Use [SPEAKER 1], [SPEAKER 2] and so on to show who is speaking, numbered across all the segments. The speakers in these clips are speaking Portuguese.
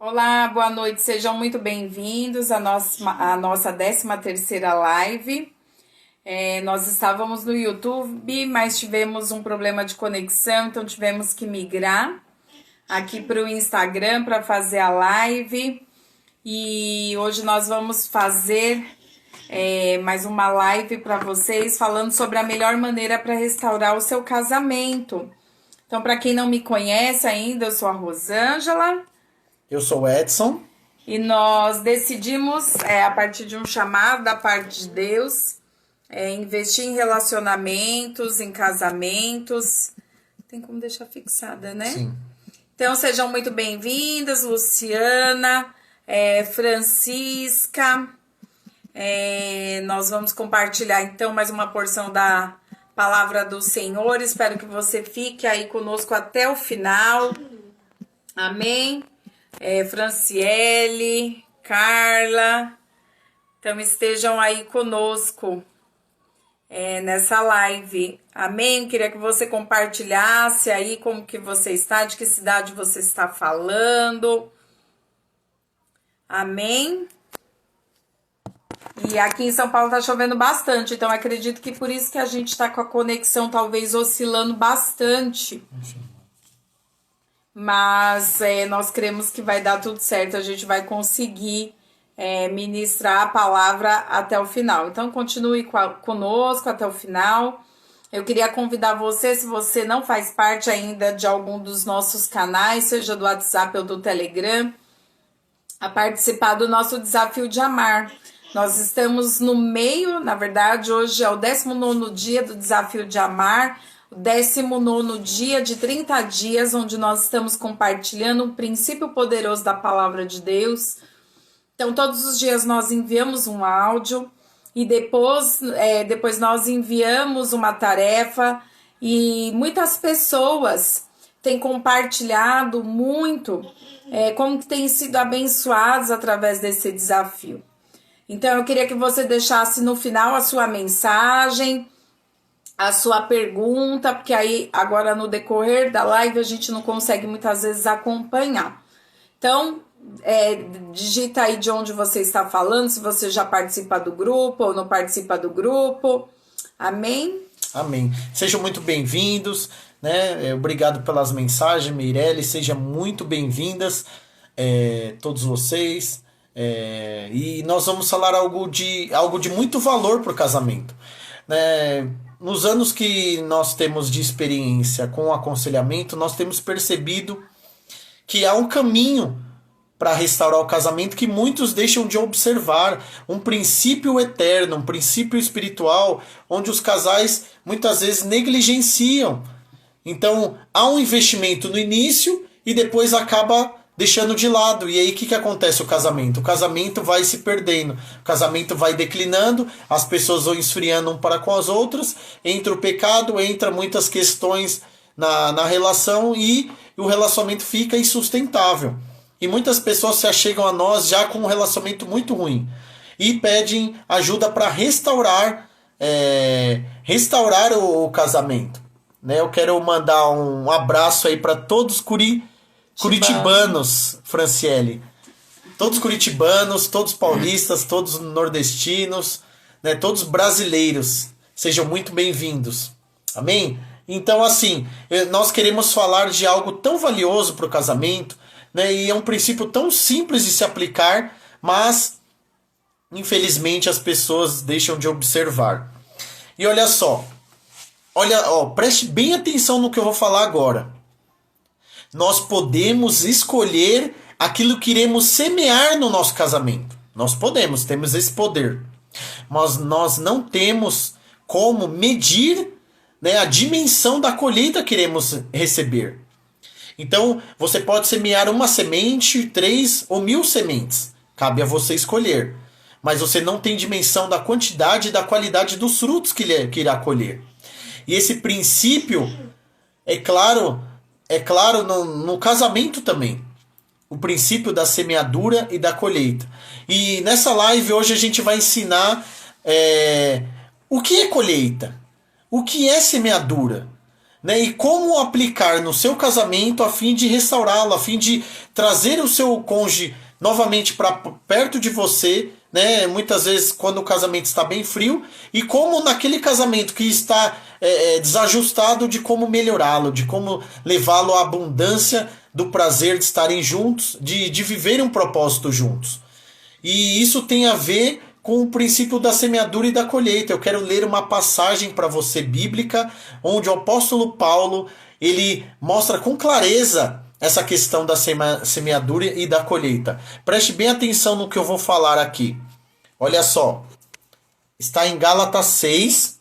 [SPEAKER 1] Olá, boa noite, sejam muito bem-vindos à nossa 13ª live. Nós estávamos no YouTube, mas tivemos um problema de conexão, então tivemos que migrar aqui para o Instagram para fazer a live. E hoje nós vamos fazer mais uma live para vocês, falando sobre a melhor maneira para restaurar o seu casamento. Então, para quem não me conhece ainda, eu sou a Rosângela.
[SPEAKER 2] Eu sou o Edson.
[SPEAKER 1] E nós decidimos, a partir de um chamado da parte de Deus, investir em relacionamentos, em casamentos. Tem como deixar fixada, né?
[SPEAKER 2] Sim.
[SPEAKER 1] Então, sejam muito bem-vindas, Luciana, Francisca. Nós vamos compartilhar, então, mais uma porção da palavra do Senhor. Espero que você fique aí conosco até o final. Amém? Franciele, Carla, então estejam aí conosco nessa live, amém? Queria que você compartilhasse aí como que você está, de que cidade você está falando, amém? E aqui em São Paulo tá chovendo bastante, então acredito que por isso que a gente tá com a conexão talvez oscilando bastante. Mas nós cremos que vai dar tudo certo, a gente vai conseguir ministrar a palavra até o final. Então, continue conosco até o final. Eu queria convidar você, se você não faz parte ainda de algum dos nossos canais, seja do WhatsApp ou do Telegram, a participar do nosso Desafio de Amar. Nós estamos no meio, na verdade, hoje é o 19º dia do Desafio de Amar, o 19º dia de 30 dias, onde nós estamos compartilhando um princípio poderoso da palavra de Deus. Então, todos os dias nós enviamos um áudio e depois nós enviamos uma tarefa, e muitas pessoas têm compartilhado muito como que têm sido abençoados através desse desafio. Então, eu queria que você deixasse no final a sua mensagem, a sua pergunta, porque aí agora no decorrer da live a gente não consegue muitas vezes acompanhar. Então, digita aí de onde você está falando, se você já participa do grupo ou não participa do grupo. Amém?
[SPEAKER 2] Amém. Sejam muito bem-vindos, né? Obrigado pelas mensagens, Meirelles, sejam muito bem-vindas, todos vocês. E nós vamos falar algo de muito valor para o casamento, né? Nos anos que nós temos de experiência com o aconselhamento, nós temos percebido que há um caminho para restaurar o casamento que muitos deixam de observar, um princípio eterno, um princípio espiritual, onde os casais muitas vezes negligenciam. Então, há um investimento no início e depois acaba deixando de lado. E aí o que acontece o casamento? O casamento vai se perdendo, o casamento vai declinando, as pessoas vão esfriando um para com as outras, entra o pecado, entra muitas questões na relação e o relacionamento fica insustentável. E muitas pessoas se achegam a nós já com um relacionamento muito ruim e pedem ajuda para restaurar o casamento. Né? Eu quero mandar um abraço aí para todos curitibanos, Franciele. Todos curitibanos, todos paulistas, todos nordestinos, né, todos brasileiros. Sejam muito bem-vindos. Amém? Então, assim, nós queremos falar de algo tão valioso para o casamento, né, e é um princípio tão simples de se aplicar, mas, infelizmente, as pessoas deixam de observar. E olha só, preste bem atenção no que eu vou falar agora. Nós podemos escolher aquilo que iremos semear no nosso casamento. Nós temos esse poder. Mas nós não temos como medir, né, a dimensão da colheita que iremos receber. Então, você pode semear uma semente, 3 ou 1000 sementes. Cabe a você escolher. Mas você não tem dimensão da quantidade e da qualidade dos frutos que irá colher. E esse princípio, é claro no casamento também. O princípio da semeadura e da colheita. E nessa live hoje a gente vai ensinar o que é colheita, o que é semeadura. né? E como aplicar no seu casamento a fim de restaurá-lo, a fim de trazer o seu cônjuge novamente para perto de você, né? Muitas vezes quando o casamento está bem frio, e como naquele casamento que está desajustado, de como melhorá-lo, de como levá-lo à abundância do prazer de estarem juntos, de viverem um propósito juntos. E isso tem a ver com o princípio da semeadura e da colheita. Eu quero ler uma passagem para você bíblica, onde o apóstolo Paulo, ele mostra com clareza essa questão da semeadura e da colheita. Preste bem atenção no que eu vou falar aqui. Olha só. Está em Gálatas 6,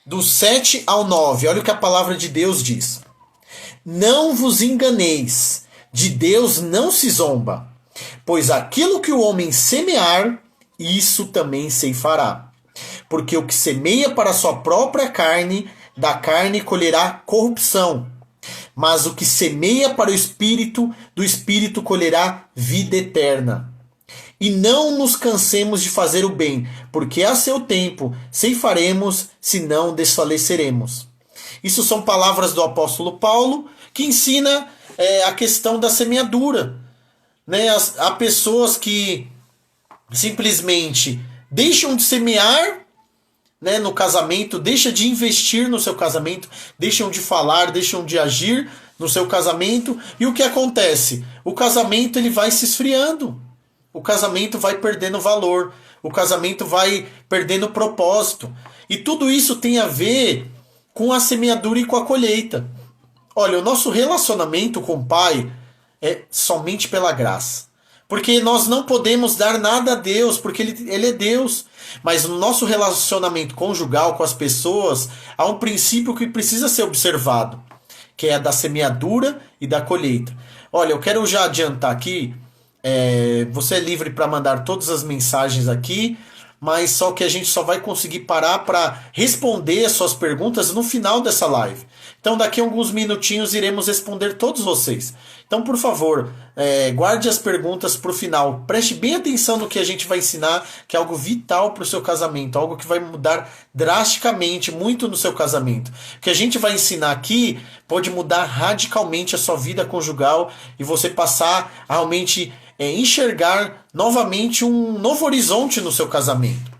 [SPEAKER 2] do 7 ao 9. Olha o que a palavra de Deus diz. Não vos enganeis, de Deus não se zomba, pois aquilo que o homem semear, isso também ceifará. Porque o que semeia para a sua própria carne, da carne colherá corrupção. Mas o que semeia para o Espírito, do Espírito colherá vida eterna. E não nos cansemos de fazer o bem, porque a seu tempo ceifaremos, se não desfaleceremos. Isso são palavras do apóstolo Paulo, que ensina a questão da semeadura. Né? Há pessoas que simplesmente deixam de semear, né, no casamento, deixam de investir no seu casamento, deixam de falar, deixam de agir no seu casamento. E o que acontece? O casamento ele vai se esfriando. O casamento vai perdendo valor. O casamento vai perdendo propósito. E tudo isso tem a ver com a semeadura e com a colheita. Olha, o nosso relacionamento com o Pai é somente pela graça. Porque nós não podemos dar nada a Deus, porque Ele é Deus. Mas no nosso relacionamento conjugal com as pessoas, há um princípio que precisa ser observado, que é a da semeadura e da colheita. Olha, eu quero já adiantar aqui, você é livre para mandar todas as mensagens aqui, mas só que a gente só vai conseguir parar para responder as suas perguntas no final dessa live. Então daqui a alguns minutinhos iremos responder todos vocês. Então, por favor, guarde as perguntas para o final. Preste bem atenção no que a gente vai ensinar, que é algo vital para o seu casamento, algo que vai mudar drasticamente muito no seu casamento. O que a gente vai ensinar aqui pode mudar radicalmente a sua vida conjugal e você passar a realmente enxergar novamente um novo horizonte no seu casamento.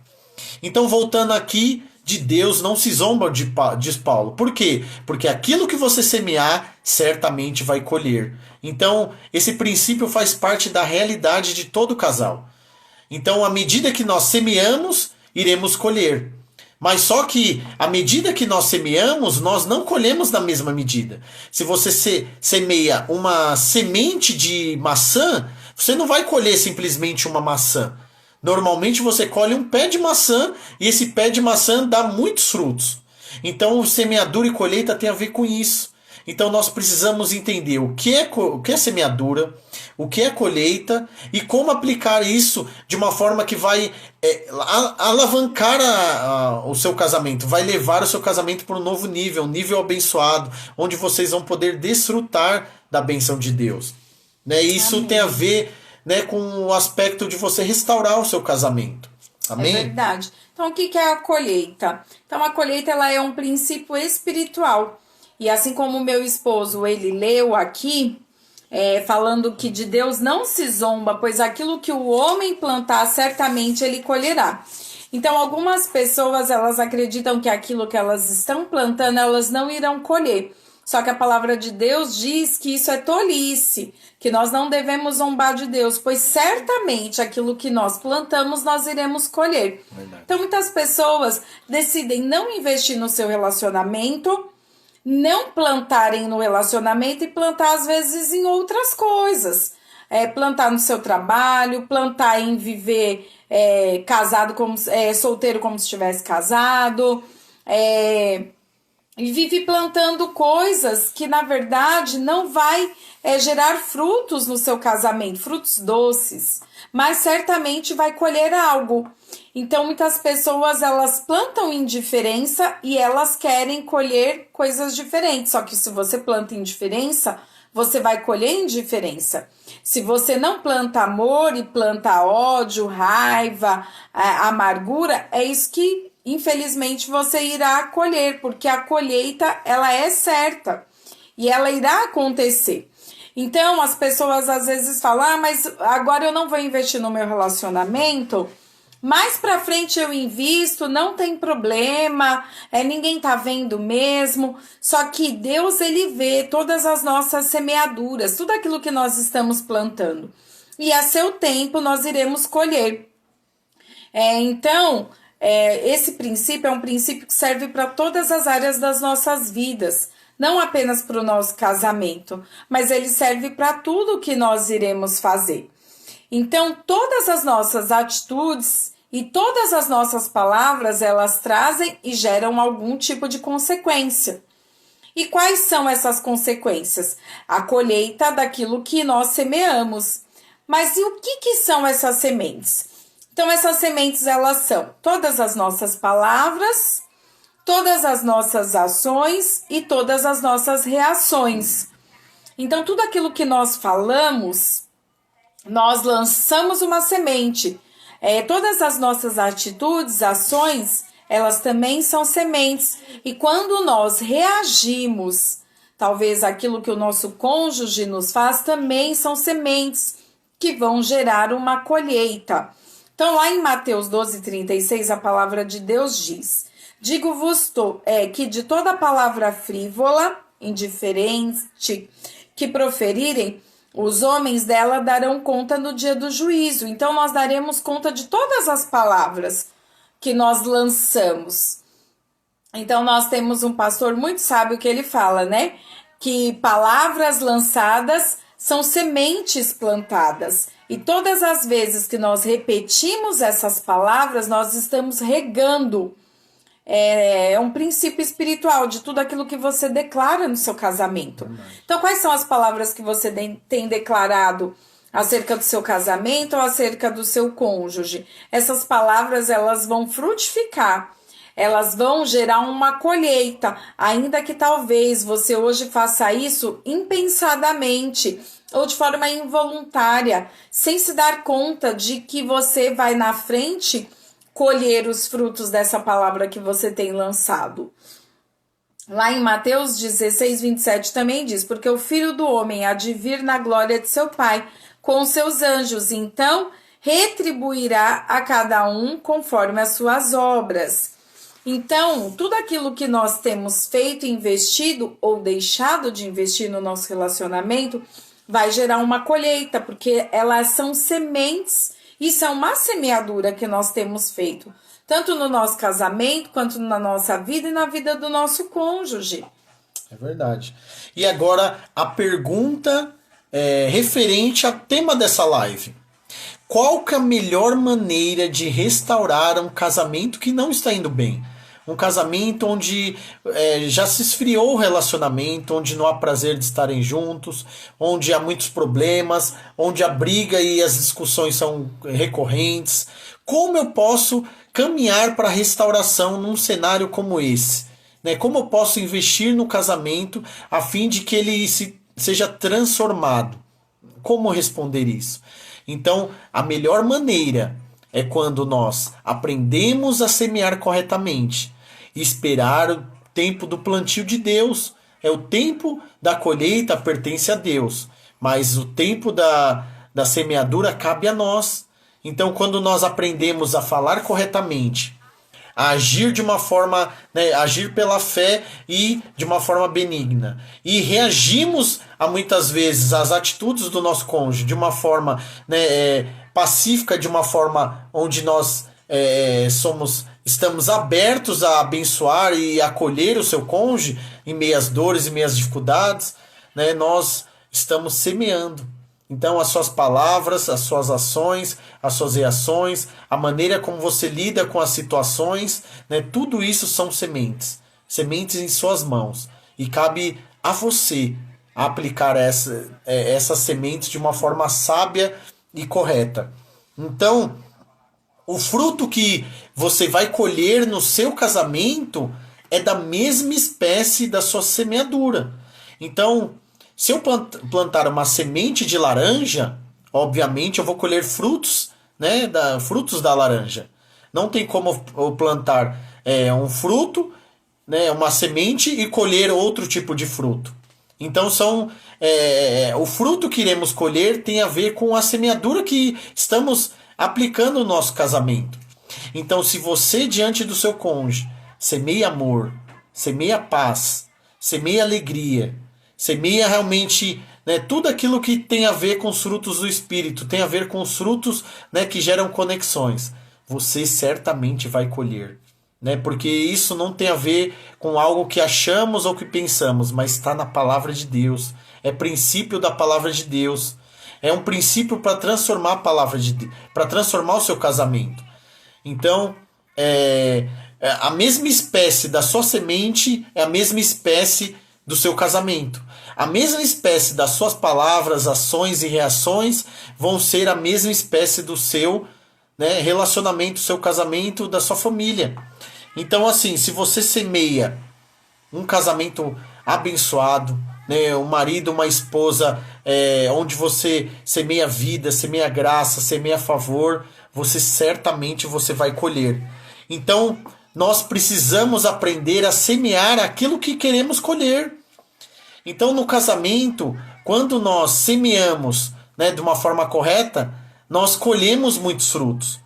[SPEAKER 2] Então, voltando aqui, de Deus não se zomba, diz Paulo. Por quê? Porque aquilo que você semear, certamente vai colher. Então, esse princípio faz parte da realidade de todo casal. Então, à medida que nós semeamos, iremos colher. Mas só que, à medida que nós semeamos, nós não colhemos na mesma medida. Se você semeia uma semente de maçã, você não vai colher simplesmente uma maçã. Normalmente você colhe um pé de maçã e esse pé de maçã dá muitos frutos. Então, semeadura e colheita tem a ver com isso. Então, nós precisamos entender o que é semeadura, o que é colheita e como aplicar isso de uma forma que vai alavancar o seu casamento, vai levar o seu casamento para um novo nível, um nível abençoado, onde vocês vão poder desfrutar da bênção de Deus. Né? Isso Amém. Tem a ver, né, com o aspecto de você restaurar o seu casamento. Amém?
[SPEAKER 1] É verdade. Então, o que é a colheita? Então, a colheita ela é um princípio espiritual. E assim como o meu esposo, ele leu aqui, falando que de Deus não se zomba, pois aquilo que o homem plantar, certamente ele colherá. Então, algumas pessoas, elas acreditam que aquilo que elas estão plantando, elas não irão colher. Só que a palavra de Deus diz que isso é tolice, que nós não devemos zombar de Deus, pois certamente aquilo que nós plantamos, nós iremos colher. Verdade. Então, muitas pessoas decidem não investir no seu relacionamento, não plantarem no relacionamento e plantar às vezes em outras coisas. Plantar no seu trabalho, plantar em viver casado como solteiro como se estivesse casado, e vive plantando coisas que na verdade não vai gerar frutos no seu casamento, frutos doces, mas certamente vai colher algo. Então, muitas pessoas, elas plantam indiferença e elas querem colher coisas diferentes. Só que se você planta indiferença, você vai colher indiferença. Se você não planta amor e planta ódio, raiva, amargura, é isso que infelizmente você irá colher, porque a colheita ela é certa e ela irá acontecer. Então as pessoas às vezes falam, mas agora eu não vou investir no meu relacionamento, mais pra frente eu invisto, não tem problema, ninguém tá vendo mesmo. Só que Deus, ele vê todas as nossas semeaduras, tudo aquilo que nós estamos plantando. E a seu tempo nós iremos colher. Então, esse princípio é um princípio que serve para todas as áreas das nossas vidas. Não apenas para o nosso casamento, mas ele serve para tudo que nós iremos fazer. Então, todas as nossas atitudes e todas as nossas palavras, elas trazem e geram algum tipo de consequência. E quais são essas consequências? A colheita daquilo que nós semeamos. Mas e o que são essas sementes? Então, essas sementes, elas são todas as nossas palavras, todas as nossas ações e todas as nossas reações. Então, tudo aquilo que nós falamos, nós lançamos uma semente. Todas as nossas atitudes, ações, elas também são sementes. E quando nós reagimos, talvez aquilo que o nosso cônjuge nos faz, também são sementes que vão gerar uma colheita. Então, lá em Mateus 12:36, a palavra de Deus diz: digo-vos que de toda palavra frívola, indiferente, que proferirem, os homens dela darão conta no dia do juízo. Então, nós daremos conta de todas as palavras que nós lançamos. Então, nós temos um pastor muito sábio que ele fala, né? Que palavras lançadas são sementes plantadas. E todas as vezes que nós repetimos essas palavras, nós estamos regando. É um princípio espiritual de tudo aquilo que você declara no seu casamento. Então, quais são as palavras que você tem declarado acerca do seu casamento ou acerca do seu cônjuge? Essas palavras, elas vão frutificar, elas vão gerar uma colheita, ainda que talvez você hoje faça isso impensadamente ou de forma involuntária, sem se dar conta de que você vai na frente colher os frutos dessa palavra que você tem lançado. Lá em Mateus 16:27 também diz: porque o Filho do Homem há de vir na glória de seu Pai com os seus anjos, então retribuirá a cada um conforme as suas obras. Então, tudo aquilo que nós temos feito, investido ou deixado de investir no nosso relacionamento vai gerar uma colheita, porque elas são sementes. Isso é uma semeadura que nós temos feito, tanto no nosso casamento, quanto na nossa vida e na vida do nosso cônjuge.
[SPEAKER 2] É verdade. E agora a pergunta referente ao tema dessa live. Qual que é a melhor maneira de restaurar um casamento que não está indo bem? Um casamento onde já se esfriou o relacionamento, onde não há prazer de estarem juntos, onde há muitos problemas, onde a briga e as discussões são recorrentes. Como eu posso caminhar para a restauração num cenário como esse? Como eu posso investir no casamento a fim de que ele seja transformado? Como responder isso? Então, a melhor maneira é quando nós aprendemos a semear corretamente. Esperar o tempo do plantio de Deus. O tempo da colheita pertence a Deus, mas o tempo da semeadura cabe a nós. Então, quando nós aprendemos a falar corretamente, a agir de uma forma, agir pela fé e de uma forma benigna, e reagimos muitas vezes às atitudes do nosso cônjuge de uma forma pacífica, de uma forma onde nós estamos abertos a abençoar e acolher o seu cônjuge em meio às dores e meias dificuldades, nós estamos semeando. Então, as suas palavras, as suas ações, as suas reações, a maneira como você lida com as situações, tudo isso são sementes. Sementes em suas mãos. E cabe a você aplicar essas sementes de uma forma sábia e correta. Então, o fruto que você vai colher no seu casamento é da mesma espécie da sua semeadura. Então, se eu plantar uma semente de laranja, obviamente eu vou colher frutos, frutos da laranja. Não tem como eu plantar um fruto, né, uma semente, e colher outro tipo de fruto. Então o fruto que iremos colher tem a ver com a semeadura que estamos aplicando no nosso casamento. Então, se você, diante do seu cônjuge, semeia amor, semeia paz, semeia alegria, semeia realmente, né, tudo aquilo que tem a ver com os frutos do Espírito, tem a ver com os frutos, né, que geram conexões, você certamente vai colher. Né? Porque isso não tem a ver com algo que achamos ou que pensamos, mas está na palavra de Deus. É princípio da palavra de Deus. É um princípio para transformar a palavra de Deus, para transformar o seu casamento. Então, a mesma espécie da sua semente é a mesma espécie do seu casamento. A mesma espécie das suas palavras, ações e reações vão ser a mesma espécie do seu, né, relacionamento, seu casamento, da sua família. Então, assim, se você semeia um casamento abençoado, né, um marido, uma esposa, onde você semeia vida, semeia graça, semeia favor, certamente você vai colher. Então, nós precisamos aprender a semear aquilo que queremos colher. Então, no casamento, quando nós semeamos, né, de uma forma correta, nós colhemos muitos frutos.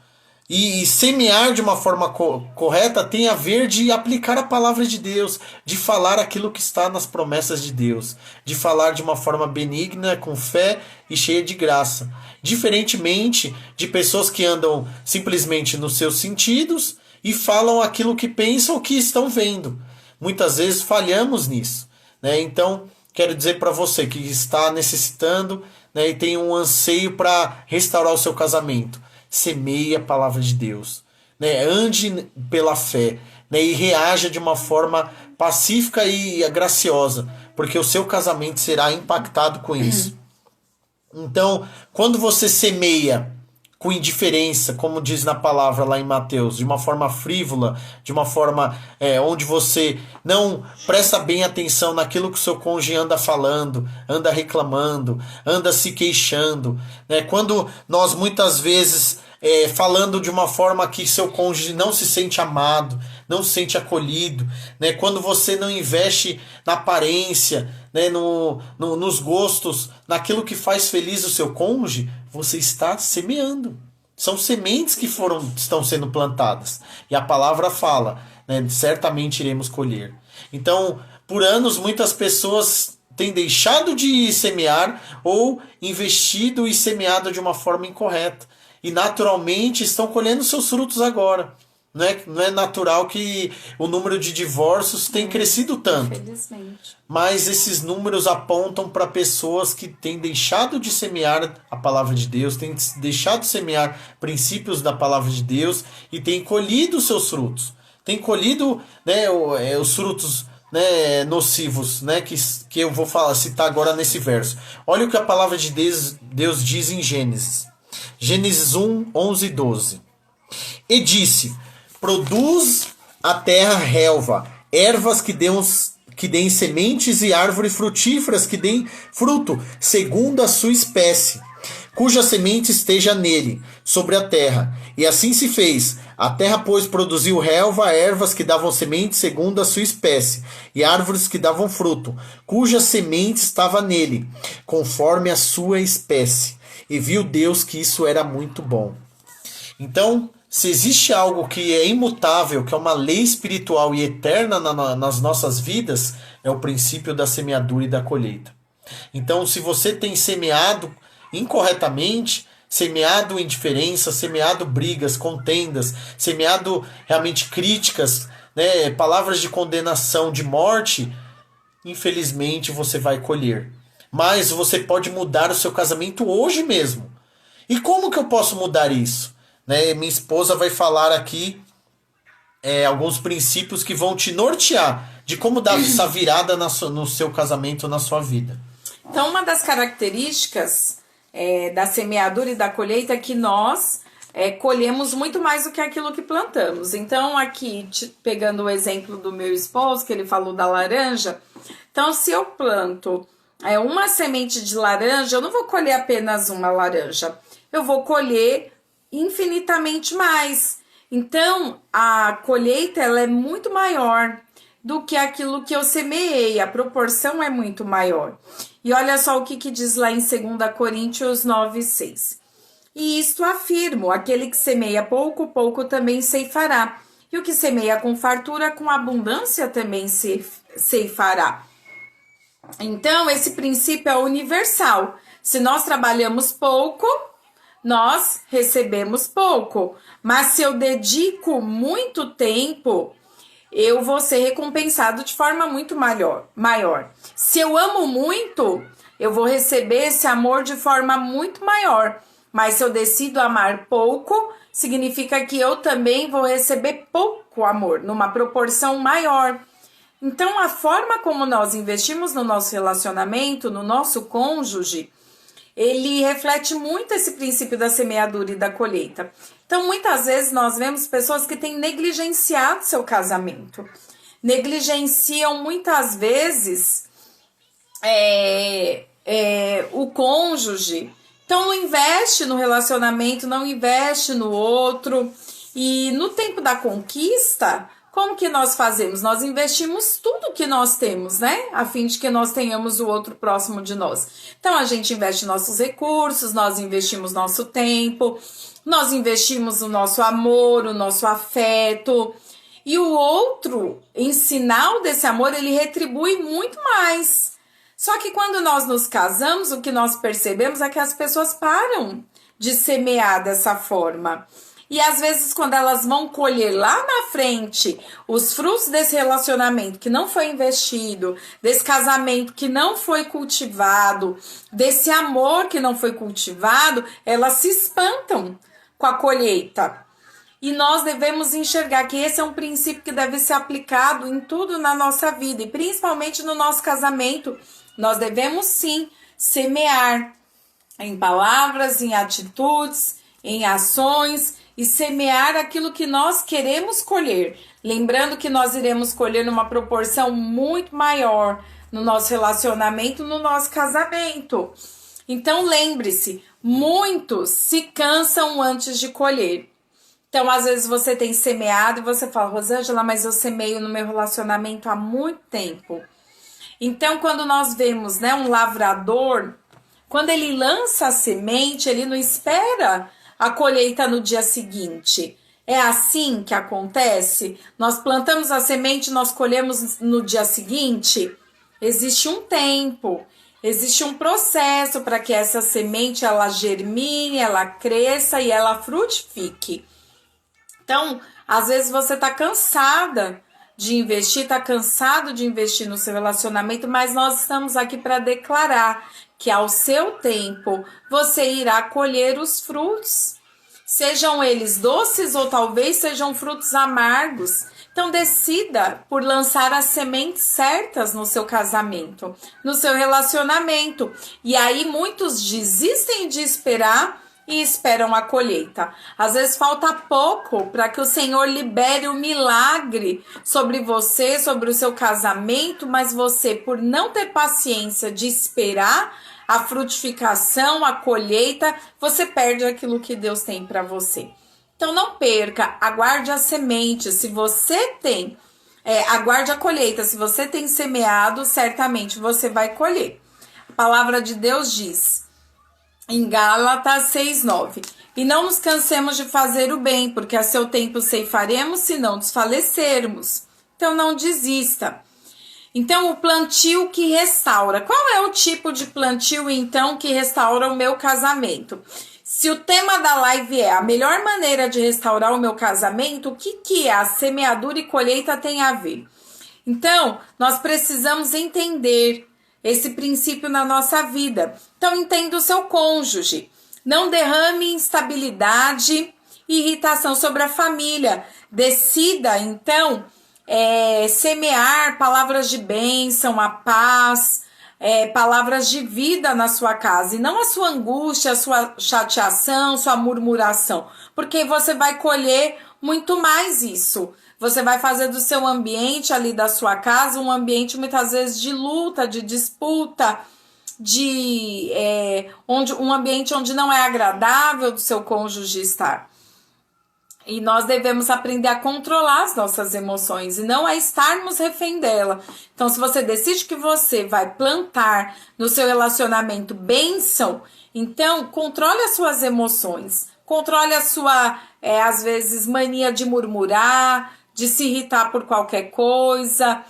[SPEAKER 2] E semear de uma forma correta tem a ver de aplicar a palavra de Deus, de falar aquilo que está nas promessas de Deus, de falar de uma forma benigna, com fé e cheia de graça. Diferentemente de pessoas que andam simplesmente nos seus sentidos e falam aquilo que pensam ou que estão vendo. Muitas vezes falhamos nisso, né? Então, quero dizer para você que está necessitando, né, e tem um anseio para restaurar o seu casamento. Semeie a palavra de Deus, né? Ande pela fé, né? E reaja de uma forma pacífica e graciosa, porque o seu casamento será impactado com isso. Então, quando você semeia com indiferença, como diz na palavra lá em Mateus, de uma forma frívola, de uma forma onde você não presta bem atenção naquilo que o seu cônjuge anda falando, anda reclamando, anda se queixando, né? Quando nós muitas vezes falando de uma forma que seu cônjuge não se sente amado, não se sente acolhido, né? Quando você não investe na aparência, né, nos gostos, naquilo que faz feliz o seu cônjuge, você está semeando. São sementes que estão sendo plantadas. E a palavra fala, né, certamente iremos colher. Então, por anos, muitas pessoas têm deixado de semear ou investido e semeado de uma forma incorreta. E naturalmente estão colhendo seus frutos agora. Não é natural que o número de divórcios tenha crescido tanto.
[SPEAKER 1] Infelizmente.
[SPEAKER 2] Mas esses números apontam para pessoas que têm deixado de semear a palavra de Deus, têm deixado de semear princípios da palavra de Deus e têm colhido os seus frutos. Têm colhido, né, os frutos, né, nocivos, né, que eu vou citar agora nesse verso. Olha o que a palavra de Deus diz em Gênesis. Gênesis 1, 11 e 12. E disse: produz a terra relva, ervas que deem sementes e árvores frutíferas que deem fruto, segundo a sua espécie, cuja semente esteja nele, sobre a terra. E assim se fez. A terra, pois, produziu relva, ervas que davam semente segundo a sua espécie, e árvores que davam fruto, cuja semente estava nele, conforme a sua espécie. E viu Deus que isso era muito bom. Então, se existe algo que é imutável, que é uma lei espiritual e eterna nas nossas vidas, é o princípio da semeadura e da colheita. Então, se você tem semeado incorretamente, semeado indiferença, semeado brigas, contendas, semeado realmente críticas, né, palavras de condenação, de morte, infelizmente você vai colher. Mas você pode mudar o seu casamento hoje mesmo. E como que eu posso mudar isso? Né, minha esposa vai falar aqui alguns princípios que vão te nortear de como dar essa virada no seu casamento, na sua vida.
[SPEAKER 1] Então, uma das características da semeadura e da colheita é que nós colhemos muito mais do que aquilo que plantamos. Então, aqui, pegando o exemplo do meu esposo, que ele falou da laranja, então, se eu planto uma semente de laranja, eu não vou colher apenas uma laranja, eu vou colher infinitamente mais. Então, a colheita ela é muito maior do que aquilo que eu semeei, a proporção é muito maior. E olha só o que diz lá em 2 Coríntios 9:6. E isto afirmo, aquele que semeia pouco, pouco também ceifará. E o que semeia com fartura, com abundância também ceifará. Então, esse princípio é universal. Se nós trabalhamos pouco, nós recebemos pouco. Mas se eu dedico muito tempo, eu vou ser recompensado de forma muito maior. Se eu amo muito, eu vou receber esse amor de forma muito maior. Mas se eu decido amar pouco, significa que eu também vou receber pouco amor, numa proporção maior. Então, a forma como nós investimos no nosso relacionamento, no nosso cônjuge, ele reflete muito esse princípio da semeadura e da colheita. Então, muitas vezes nós vemos pessoas que têm negligenciado seu casamento. Negligenciam muitas vezes o cônjuge. Então, não investe no relacionamento, não investe no outro. E no tempo da conquista, como que nós fazemos? Nós investimos tudo que nós temos, né? A fim de que nós tenhamos o outro próximo de nós. Então, a gente investe nossos recursos, nós investimos nosso tempo, nós investimos o nosso amor, o nosso afeto. E o outro, em sinal desse amor, ele retribui muito mais. Só que quando nós nos casamos, o que nós percebemos é que as pessoas param de semear dessa forma. E às vezes, quando elas vão colher lá na frente os frutos desse relacionamento que não foi investido, desse casamento que não foi cultivado, desse amor que não foi cultivado, elas se espantam com a colheita. E nós devemos enxergar que esse é um princípio que deve ser aplicado em tudo na nossa vida, e principalmente no nosso casamento. Nós devemos sim semear em palavras, em atitudes, em ações, e semear aquilo que nós queremos colher. Lembrando que nós iremos colher numa proporção muito maior no nosso relacionamento, no nosso casamento. Então lembre-se, muitos se cansam antes de colher. Então, às vezes você tem semeado e você fala, Rosângela, mas eu semeio no meu relacionamento há muito tempo. Então, quando nós vemos, né, um lavrador, quando ele lança a semente, ele não espera a colheita no dia seguinte. É assim que acontece? Nós plantamos a semente, nós colhemos no dia seguinte? Existe um tempo, existe um processo para que essa semente ela germine, ela cresça e ela frutifique. Então, às vezes você está cansada de investir, está cansado de investir no seu relacionamento, mas nós estamos aqui para declarar que ao seu tempo você irá colher os frutos, sejam eles doces ou talvez sejam frutos amargos. Então decida por lançar as sementes certas no seu casamento, no seu relacionamento. E aí muitos desistem de esperar e esperam a colheita. Às vezes falta pouco para que o Senhor libere o milagre sobre você, sobre o seu casamento, mas você, por não ter paciência de esperar a frutificação, a colheita, você perde aquilo que Deus tem para você. Então não perca, aguarde a semente. Se você tem, aguarde a colheita. Se você tem semeado, certamente você vai colher. A palavra de Deus diz em Gálatas 6:9: e não nos cansemos de fazer o bem, porque a seu tempo ceifaremos se não desfalecermos. Então não desista. Então o plantio que restaura. Qual é o tipo de plantio então que restaura o meu casamento? Se o tema da live é a melhor maneira de restaurar o meu casamento, o que a semeadura e colheita tem a ver? Então nós precisamos entender esse princípio na nossa vida. Então, entenda o seu cônjuge. Não derrame instabilidade e irritação sobre a família. Decida, então, semear palavras de bênção, a paz, palavras de vida na sua casa. E não a sua angústia, a sua chateação, sua murmuração. Porque você vai colher muito mais isso. Você vai fazer do seu ambiente ali da sua casa um ambiente muitas vezes de luta, de disputa, um ambiente onde não é agradável do seu cônjuge estar. E nós devemos aprender a controlar as nossas emoções e não a estarmos refém dela. Então, se você decide que você vai plantar no seu relacionamento bênção, então controle as suas emoções. Controle a sua, às vezes, mania de murmurar, de se irritar por qualquer coisa,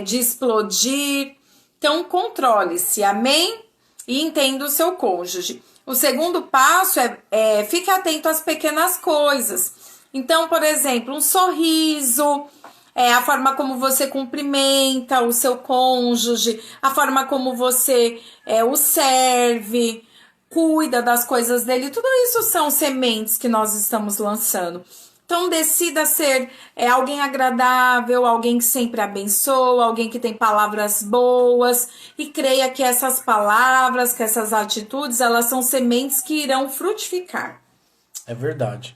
[SPEAKER 1] de explodir. Então, controle-se, amém? E entenda o seu cônjuge. O segundo passo fique atento às pequenas coisas. Então, por exemplo, um sorriso, a forma como você cumprimenta o seu cônjuge, a forma como você o serve, cuida das coisas dele. Tudo isso são sementes que nós estamos lançando. Então, decida ser alguém agradável, alguém que sempre abençoa, alguém que tem palavras boas, e creia que essas palavras, que essas atitudes, elas são sementes que irão frutificar.
[SPEAKER 2] É verdade.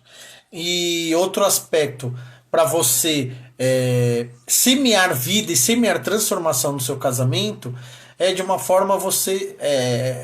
[SPEAKER 2] E outro aspecto para você semear vida e semear transformação no seu casamento é de uma forma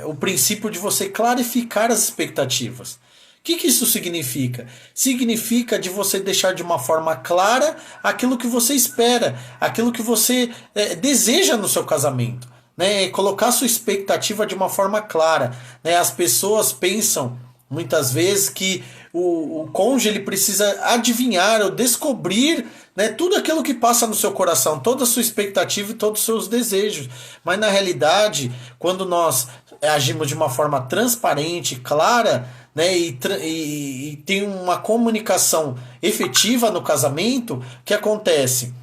[SPEAKER 2] o princípio de você clarificar as expectativas. O que isso significa? Significa de você deixar de uma forma clara aquilo que você espera, aquilo que você deseja no seu casamento, né? Colocar sua expectativa de uma forma clara, né? As pessoas pensam muitas vezes que o cônjuge ele precisa adivinhar ou descobrir, né, tudo aquilo que passa no seu coração, toda a sua expectativa e todos os seus desejos. Mas na realidade, quando nós agimos de uma forma transparente, clara, né, e tem uma comunicação efetiva no casamento, o que acontece?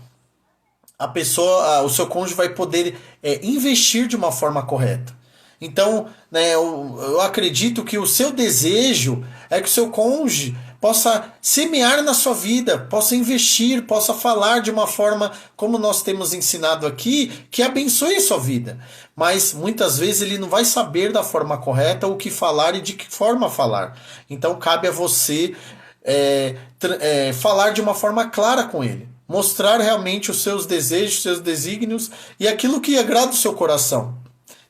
[SPEAKER 2] O seu cônjuge vai poder investir de uma forma correta. Então, né, eu acredito que o seu desejo é que o seu cônjuge possa semear na sua vida, possa investir, possa falar de uma forma, como nós temos ensinado aqui, que abençoe a sua vida. Mas muitas vezes ele não vai saber da forma correta o que falar e de que forma falar. Então cabe a você falar de uma forma clara com ele. Mostrar realmente os seus desejos, seus desígnios e aquilo que agrada o seu coração.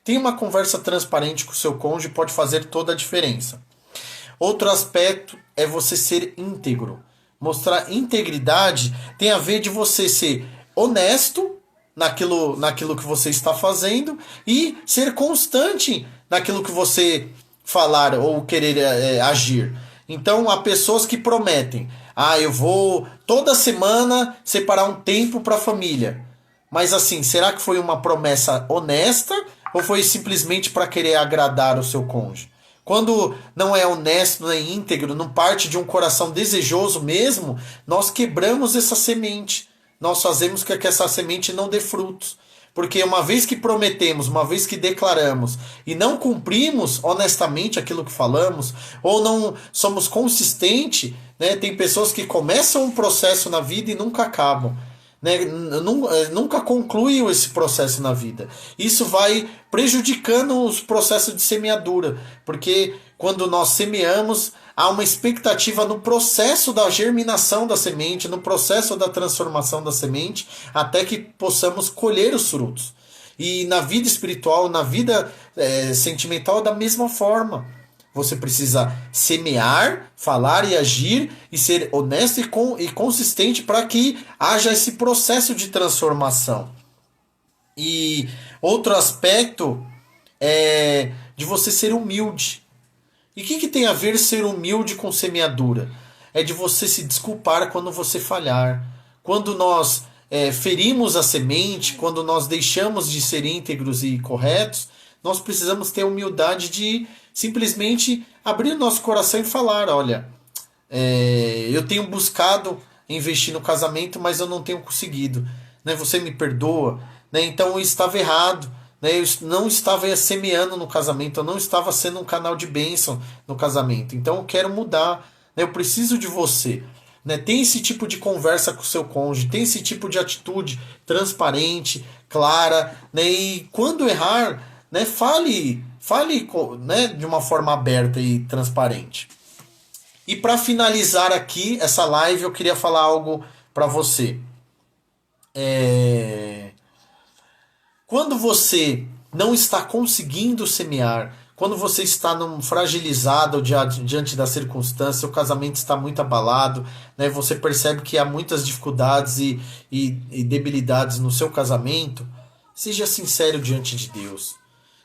[SPEAKER 2] Tem uma conversa transparente com o seu cônjuge, pode fazer toda a diferença. Outro aspecto é você ser íntegro. Mostrar integridade tem a ver de você ser honesto naquilo que você está fazendo e ser constante naquilo que você falar ou querer agir. Então, há pessoas que prometem: eu vou toda semana separar um tempo para a família. Mas assim, será que foi uma promessa honesta ou foi simplesmente para querer agradar o seu cônjuge? Quando não é honesto, não é íntegro, não parte de um coração desejoso mesmo, nós quebramos essa semente. Nós fazemos com que essa semente não dê frutos. Porque uma vez que prometemos, uma vez que declaramos e não cumprimos honestamente aquilo que falamos, ou não somos consistentes, né? Tem pessoas que começam um processo na vida e nunca acabam. Né? Nunca concluem esse processo na vida. Isso vai prejudicando os processos de semeadura, porque quando nós semeamos, há uma expectativa no processo da germinação da semente, no processo da transformação da semente, até que possamos colher os frutos. E na vida espiritual, na vida sentimental, da mesma forma. Você precisa semear, falar e agir e ser honesto e consistente para que haja esse processo de transformação. E outro aspecto é de você ser humilde. E o que tem a ver ser humilde com semeadura? É de você se desculpar quando você falhar. Quando nós ferimos a semente, quando nós deixamos de ser íntegros e corretos, nós precisamos ter a humildade de simplesmente abrir o nosso coração e falar: olha, eu tenho buscado investir no casamento, mas eu não tenho conseguido, né? Você me perdoa, né? Então eu estava errado, né? Eu não estava semeando no casamento, eu não estava sendo um canal de bênção no casamento, então eu quero mudar, né? Eu preciso de você, né? Tem esse tipo de conversa com o seu cônjuge, tem esse tipo de atitude transparente, clara, né? E quando errar, né, fale, né, de uma forma aberta e transparente. E para finalizar aqui essa live, eu queria falar algo para você. Quando você não está conseguindo semear, quando você está fragilizado diante da circunstância, o casamento está muito abalado, né? Você percebe que há muitas dificuldades e debilidades no seu casamento, seja sincero diante de Deus,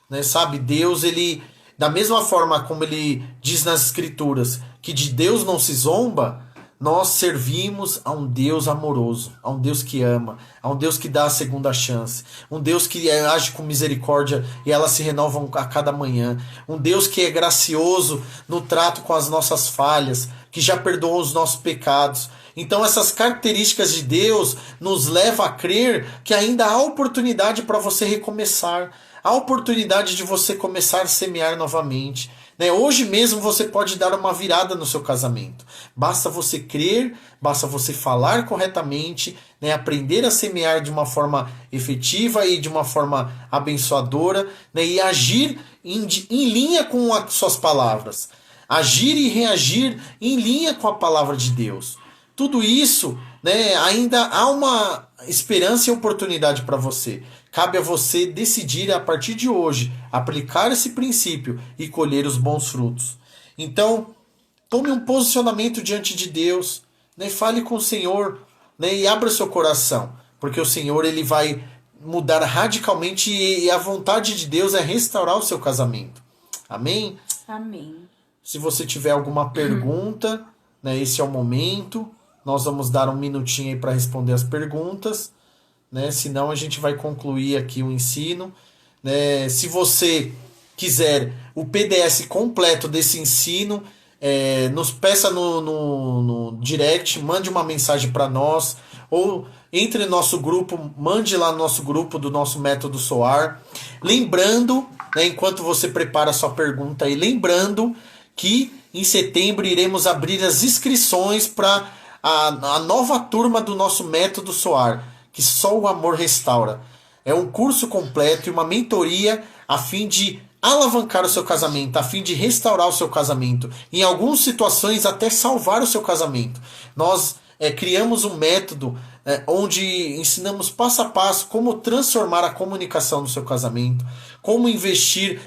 [SPEAKER 2] né? Sabe, Deus, ele, da mesma forma como ele diz nas Escrituras, que de Deus não se zomba, nós servimos a um Deus amoroso, a um Deus que ama, a um Deus que dá a segunda chance, um Deus que age com misericórdia e elas se renovam a cada manhã, um Deus que é gracioso no trato com as nossas falhas, que já perdoou os nossos pecados. Então essas características de Deus nos levam a crer que ainda há oportunidade para você recomeçar, há oportunidade de você começar a semear novamente. Hoje mesmo você pode dar uma virada no seu casamento. Basta você crer, basta você falar corretamente, aprender a semear de uma forma efetiva e de uma forma abençoadora, e agir em linha com as suas palavras. Agir e reagir em linha com a palavra de Deus. Tudo isso, ainda há uma esperança e oportunidade para você. Cabe a você decidir a partir de hoje aplicar esse princípio e colher os bons frutos. Então, tome um posicionamento diante de Deus, fale com o Senhor, e abra seu coração, porque o Senhor, ele vai mudar radicalmente e a vontade de Deus é restaurar o seu casamento. Amém?
[SPEAKER 1] Amém.
[SPEAKER 2] Se você tiver alguma pergunta, esse é o momento. Nós vamos dar um minutinho aí para responder as perguntas. Senão a gente vai concluir aqui o ensino. Se você quiser o PDF completo desse ensino, nos peça no direct, mande uma mensagem para nós, ou entre no nosso grupo, mande lá no nosso grupo do nosso Método SOAR. Lembrando, enquanto você prepara a sua pergunta aí, lembrando que em setembro iremos abrir as inscrições para a nova turma do nosso Método SOAR, que só o amor restaura. É um curso completo e uma mentoria a fim de alavancar o seu casamento, a fim de restaurar o seu casamento, em algumas situações até salvar o seu casamento. Nós criamos um método onde ensinamos passo a passo como transformar a comunicação no seu casamento, como investir,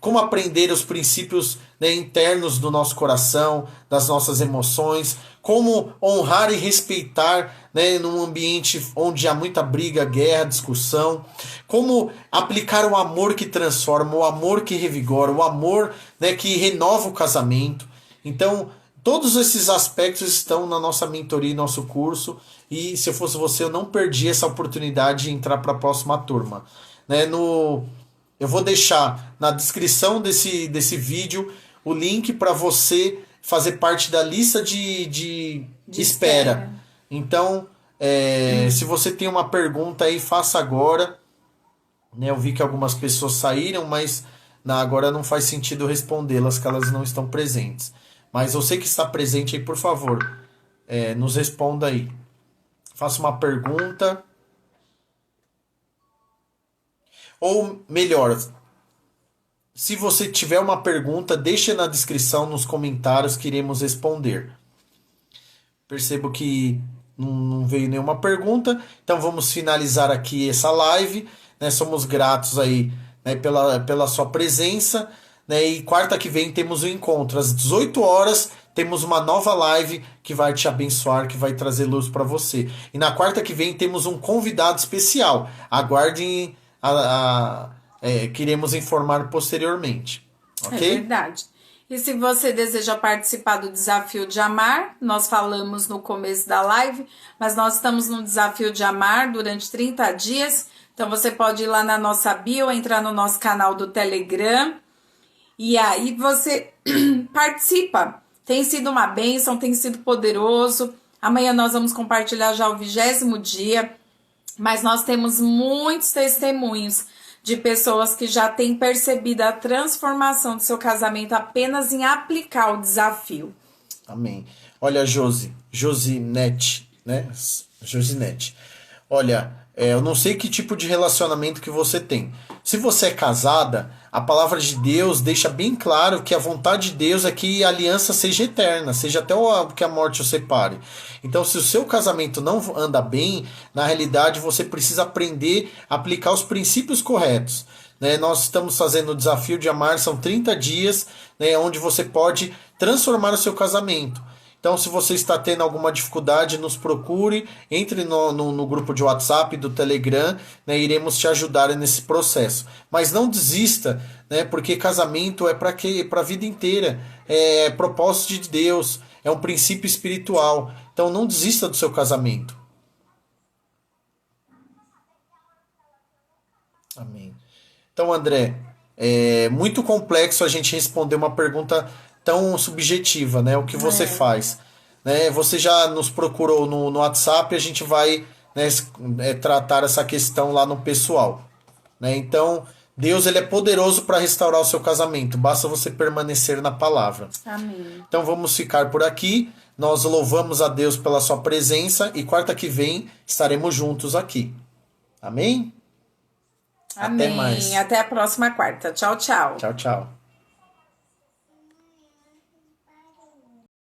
[SPEAKER 2] como aprender os princípios internos do nosso coração, das nossas emoções, como honrar e respeitar num ambiente onde há muita briga, guerra, discussão, como aplicar o amor que transforma, o amor que revigora, o amor que renova o casamento. Então, todos esses aspectos estão na nossa mentoria e nosso curso, e se eu fosse você, eu não perdi essa oportunidade de entrar para a próxima turma. Eu vou deixar na descrição desse vídeo o link para você fazer parte da lista de espera. Então, se você tem uma pergunta aí, faça agora. Eu vi que algumas pessoas saíram, mas agora não faz sentido respondê-las, que elas não estão presentes. Mas você que está presente aí, por favor, nos responda aí. Faça uma pergunta. Ou melhor, se você tiver uma pergunta, deixe na descrição, nos comentários, que iremos responder. Percebo que não veio nenhuma pergunta, então vamos finalizar aqui essa live. Somos gratos aí, pela sua presença. E quarta que vem temos um encontro às 18 horas. Temos uma nova live que vai te abençoar, que vai trazer luz para você. E na quarta que vem temos um convidado especial. Aguardem, que iremos informar posteriormente. Ok?
[SPEAKER 1] É verdade. E se você deseja participar do Desafio de Amar, nós falamos no começo da live, mas nós estamos no Desafio de Amar durante 30 dias. Então você pode ir lá na nossa bio, entrar no nosso canal do Telegram, e aí você participa. Tem sido uma bênção, tem sido poderoso. Amanhã nós vamos compartilhar já o 20º dia, mas nós temos muitos testemunhos de pessoas que já têm percebido a transformação do seu casamento apenas em aplicar o desafio.
[SPEAKER 2] Amém. Olha, Josinete, Josinete. Olha, eu não sei que tipo de relacionamento que você tem. Se você é casada, a palavra de Deus deixa bem claro que a vontade de Deus é que a aliança seja eterna, seja até que a morte o separe. Então, se o seu casamento não anda bem, na realidade você precisa aprender a aplicar os princípios corretos. né? Nós estamos fazendo o desafio de amar, são 30 dias, né? Onde você pode transformar o seu casamento. Então, se você está tendo alguma dificuldade, nos procure, entre no grupo de WhatsApp, do Telegram, né? Iremos te ajudar nesse processo. Mas não desista, né? Porque casamento é para quê? Para a vida inteira. É propósito de Deus, é um princípio espiritual. Então, não desista do seu casamento. Amém. Então, André, é muito complexo a gente responder uma pergunta tão subjetiva, né? O que você faz, né? Você já nos procurou no WhatsApp, a gente vai, né, tratar essa questão lá no pessoal, né? Então, Deus ele é poderoso para restaurar o seu casamento. Basta você permanecer na palavra.
[SPEAKER 1] Amém.
[SPEAKER 2] Então, vamos ficar por aqui. Nós louvamos a Deus pela sua presença e quarta que vem estaremos juntos aqui. Amém?
[SPEAKER 1] Amém.
[SPEAKER 2] Até mais.
[SPEAKER 1] Até a próxima quarta. Tchau, tchau.
[SPEAKER 2] Tchau, tchau.